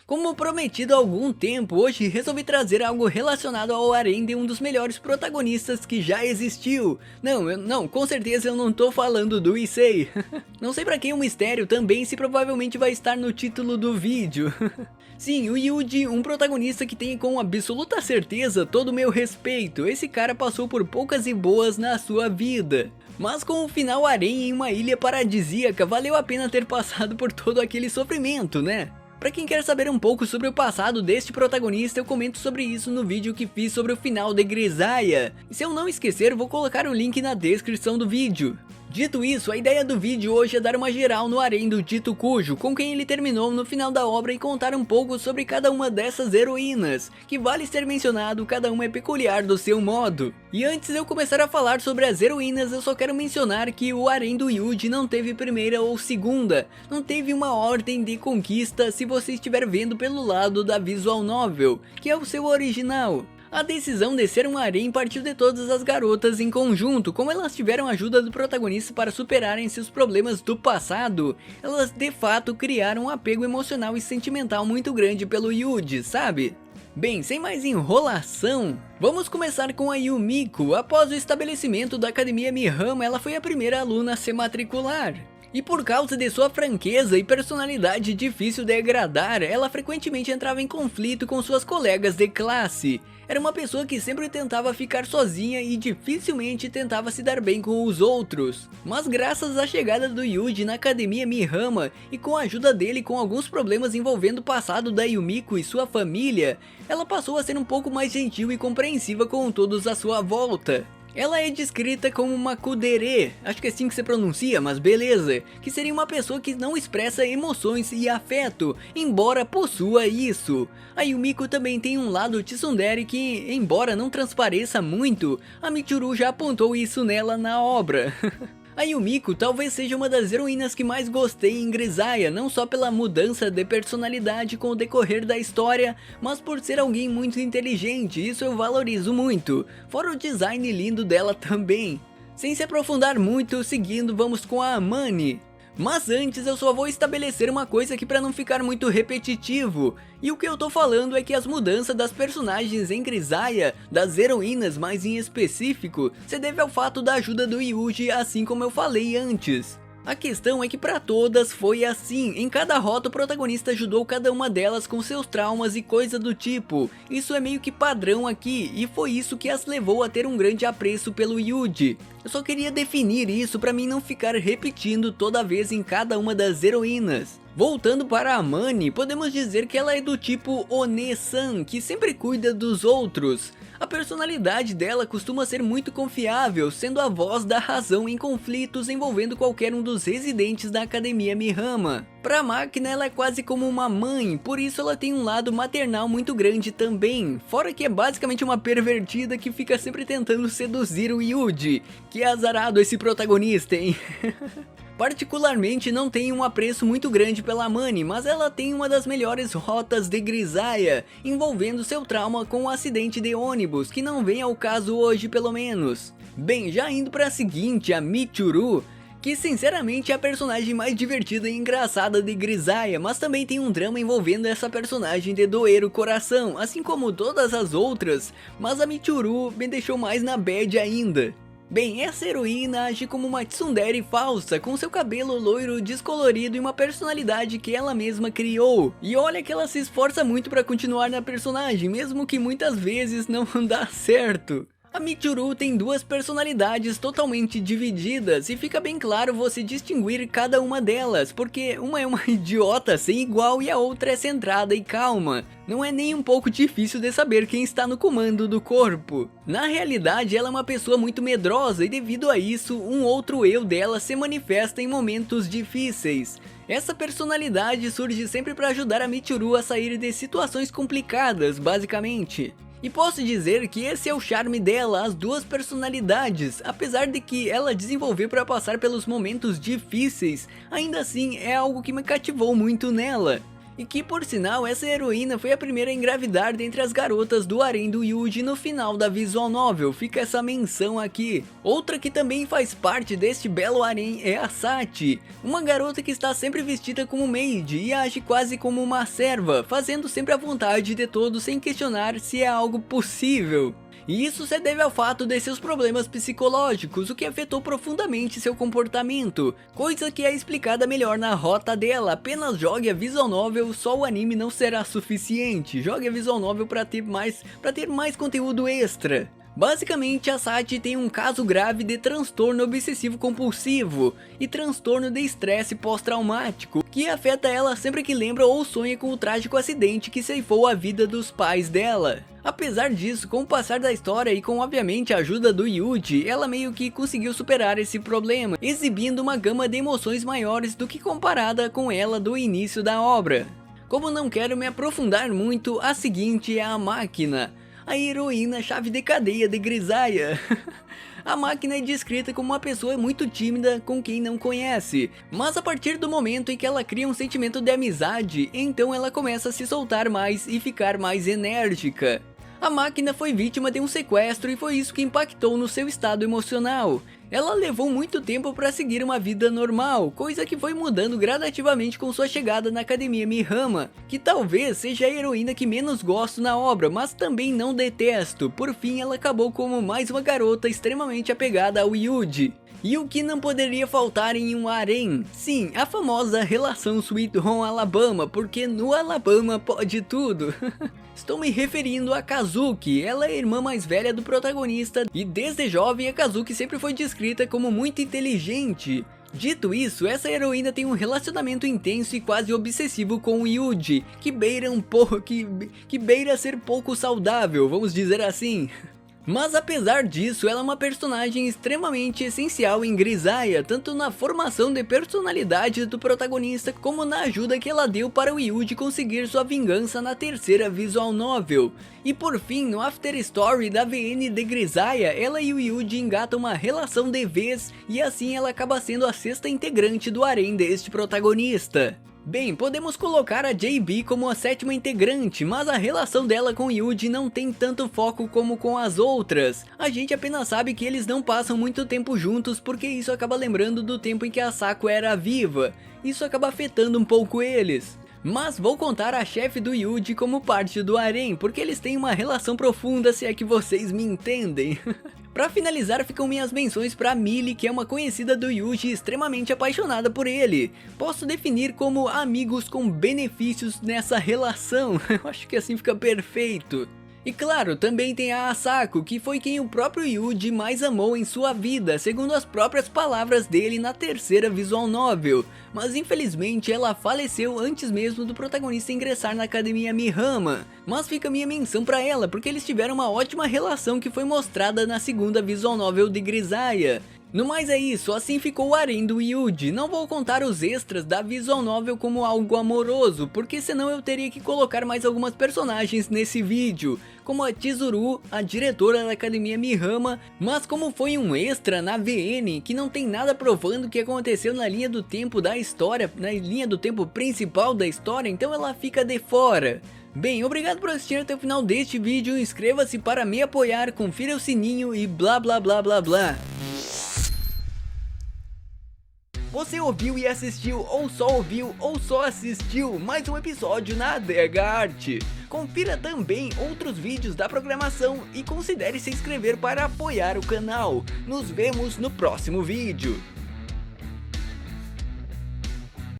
Como prometido há algum tempo, hoje resolvi trazer algo relacionado ao harém de um dos melhores protagonistas que já existiu. Não, com certeza eu não tô falando do Issei. Não sei pra quem é um mistério também, se provavelmente vai estar no título do vídeo. Sim, o Yuji, um protagonista que tem com absoluta certeza todo o meu respeito. Esse cara passou por poucas e boas na sua vida. Mas com o final harém em uma ilha paradisíaca, valeu a pena ter passado por todo aquele sofrimento, né? Pra quem quer saber um pouco sobre o passado deste protagonista, eu comento sobre isso no vídeo que fiz sobre o final de Grisaia. E se eu não esquecer, vou colocar o link na descrição do vídeo. Dito isso, a ideia do vídeo hoje é dar uma geral no harém do Dito Kujo, com quem ele terminou no final da obra, e contar um pouco sobre cada uma dessas heroínas, que vale ser mencionado, cada uma é peculiar do seu modo. E antes de eu começar a falar sobre as heroínas, eu só quero mencionar que o harém do Yuji não teve primeira ou segunda, não teve uma ordem de conquista se você estiver vendo pelo lado da visual novel, que é o seu original. A decisão de ser um harém partiu de todas as garotas em conjunto, como elas tiveram a ajuda do protagonista para superarem seus problemas do passado. Elas de fato criaram um apego emocional e sentimental muito grande pelo Yuji, sabe? Bem, sem mais enrolação, vamos começar com a Yumiko. Após o estabelecimento da Academia Mihama, ela foi a primeira aluna a se matricular. E por causa de sua franqueza e personalidade difícil de agradar, ela frequentemente entrava em conflito com suas colegas de classe. Era uma pessoa que sempre tentava ficar sozinha e dificilmente tentava se dar bem com os outros. Mas graças à chegada do Yuji na Academia Mihama e com a ajuda dele com alguns problemas envolvendo o passado da Yumiko e sua família, ela passou a ser um pouco mais gentil e compreensiva com todos à sua volta. Ela é descrita como uma kudere, acho que é assim que se pronuncia, mas beleza, que seria uma pessoa que não expressa emoções e afeto, embora possua isso. A Yumiko também tem um lado tsundere que, embora não transpareça muito, a Michiru já apontou isso nela na obra. A Yumiko talvez seja uma das heroínas que mais gostei em Grisaia, não só pela mudança de personalidade com o decorrer da história, mas por ser alguém muito inteligente, isso eu valorizo muito, fora o design lindo dela também. Sem se aprofundar muito, seguindo vamos com a Amane. Mas antes eu só vou estabelecer uma coisa aqui para não ficar muito repetitivo. E o que eu tô falando é que as mudanças das personagens em Grisaia, das heroínas mais em específico, se deve ao fato da ajuda do Yuji, assim como eu falei antes. A questão é que para todas foi assim, em cada rota o protagonista ajudou cada uma delas com seus traumas e coisa do tipo. Isso é meio que padrão aqui, e foi isso que as levou a ter um grande apreço pelo Yuji. Eu só queria definir isso para mim não ficar repetindo toda vez em cada uma das heroínas. Voltando para a Amane, podemos dizer que ela é do tipo One-san, que sempre cuida dos outros. A personalidade dela costuma ser muito confiável, sendo a voz da razão em conflitos envolvendo qualquer um dos residentes da Academia Mihama. Pra máquina ela é quase como uma mãe, por isso ela tem um lado maternal muito grande também, fora que é basicamente uma pervertida que fica sempre tentando seduzir o Yuji. Que azarado esse protagonista, hein? Particularmente não tenho um apreço muito grande pela Amane, mas ela tem uma das melhores rotas de Grisaia, envolvendo seu trauma com o acidente de ônibus, que não vem ao caso hoje pelo menos. Bem, já indo para a seguinte, a Michiru, que sinceramente é a personagem mais divertida e engraçada de Grisaia, mas também tem um drama envolvendo essa personagem de doer o coração, assim como todas as outras, mas a Michiru me deixou mais na bad ainda. Bem, essa heroína age como uma tsundere falsa, com seu cabelo loiro descolorido e uma personalidade que ela mesma criou. E olha que ela se esforça muito para continuar na personagem, mesmo que muitas vezes não dá certo. A Michiru tem duas personalidades totalmente divididas e fica bem claro você distinguir cada uma delas, porque uma é uma idiota sem igual e a outra é centrada e calma. Não é nem um pouco difícil de saber quem está no comando do corpo. Na realidade ela é uma pessoa muito medrosa e devido a isso um outro eu dela se manifesta em momentos difíceis. Essa personalidade surge sempre para ajudar a Michiru a sair de situações complicadas, basicamente. E posso dizer que esse é o charme dela, as duas personalidades, apesar de que ela desenvolveu para passar pelos momentos difíceis, ainda assim é algo que me cativou muito nela. E que, por sinal, essa heroína foi a primeira a engravidar dentre as garotas do harém do Yuji no final da visual novel, fica essa menção aqui. Outra que também faz parte deste belo harém é a Sachi, uma garota que está sempre vestida como maid e age quase como uma serva, fazendo sempre a vontade de todos sem questionar se é algo possível. E isso se deve ao fato de seus problemas psicológicos, o que afetou profundamente seu comportamento, coisa que é explicada melhor na rota dela. Apenas jogue a visual novel, só o anime não será suficiente, jogue a visual novel para ter mais conteúdo extra. Basicamente, a Sachi tem um caso grave de transtorno obsessivo compulsivo e transtorno de estresse pós-traumático, que afeta ela sempre que lembra ou sonha com o trágico acidente que ceifou a vida dos pais dela. Apesar disso, com o passar da história e com obviamente a ajuda do Yuji, ela meio que conseguiu superar esse problema, exibindo uma gama de emoções maiores do que comparada com ela do início da obra. Como não quero me aprofundar muito, a seguinte é a Máquina, a heroína chave de cadeia de Grisaia. A Máquina é descrita como uma pessoa muito tímida com quem não conhece, mas a partir do momento em que ela cria um sentimento de amizade, então ela começa a se soltar mais e ficar mais enérgica. A Máquina foi vítima de um sequestro e foi isso que impactou no seu estado emocional. Ela levou muito tempo para seguir uma vida normal, coisa que foi mudando gradativamente com sua chegada na Academia Mihama, que talvez seja a heroína que menos gosto na obra, mas também não detesto. Por fim, ela acabou como mais uma garota extremamente apegada ao Yuji. E o que não poderia faltar em um harém? Sim, a famosa relação Sweet Home Alabama, porque no Alabama pode tudo. Estou me referindo a Kazuki, ela é a irmã mais velha do protagonista e desde jovem a Kazuki sempre foi descrita como muito inteligente. Dito isso, essa heroína tem um relacionamento intenso e quase obsessivo com o Yuji, que beira ser pouco saudável, vamos dizer assim. Mas apesar disso, ela é uma personagem extremamente essencial em Grisaia, tanto na formação de personalidade do protagonista, como na ajuda que ela deu para o Yuji conseguir sua vingança na terceira visual novel. E por fim, no After Story da VN de Grisaia, ela e o Yuji engatam uma relação de vez, e assim ela acaba sendo a sexta integrante do harém deste protagonista. Bem, podemos colocar a JB como a sétima integrante, mas a relação dela com Yuji não tem tanto foco como com as outras. A gente apenas sabe que eles não passam muito tempo juntos porque isso acaba lembrando do tempo em que a Sako era viva. Isso acaba afetando um pouco eles. Mas vou contar a chefe do Yuji como parte do harém, porque eles têm uma relação profunda, se é que vocês me entendem. Pra finalizar, ficam minhas menções pra Millie, que é uma conhecida do Yuji extremamente apaixonada por ele. Posso definir como amigos com benefícios nessa relação, eu acho que assim fica perfeito. E claro, também tem a Asako, que foi quem o próprio Yuji mais amou em sua vida, segundo as próprias palavras dele na terceira visual novel. Mas infelizmente ela faleceu antes mesmo do protagonista ingressar na Academia Mihama. Mas fica minha menção pra ela, porque eles tiveram uma ótima relação que foi mostrada na segunda visual novel de Grisaia. No mais é isso, assim ficou o harém do Yuji. Não vou contar os extras da visual novel como algo amoroso, porque senão eu teria que colocar mais algumas personagens nesse vídeo, como a Chizuru, a diretora da Academia Mihama, mas como foi um extra na VN, que não tem nada provando o que aconteceu na linha do tempo da história, na linha do tempo principal da história, então ela fica de fora. Bem, obrigado por assistir até o final deste vídeo, inscreva-se para me apoiar, confira o sininho e blá blá blá blá blá. Você ouviu e assistiu, ou só ouviu, ou só assistiu mais um episódio na Adega Arte. Confira também outros vídeos da programação e considere se inscrever para apoiar o canal. Nos vemos no próximo vídeo.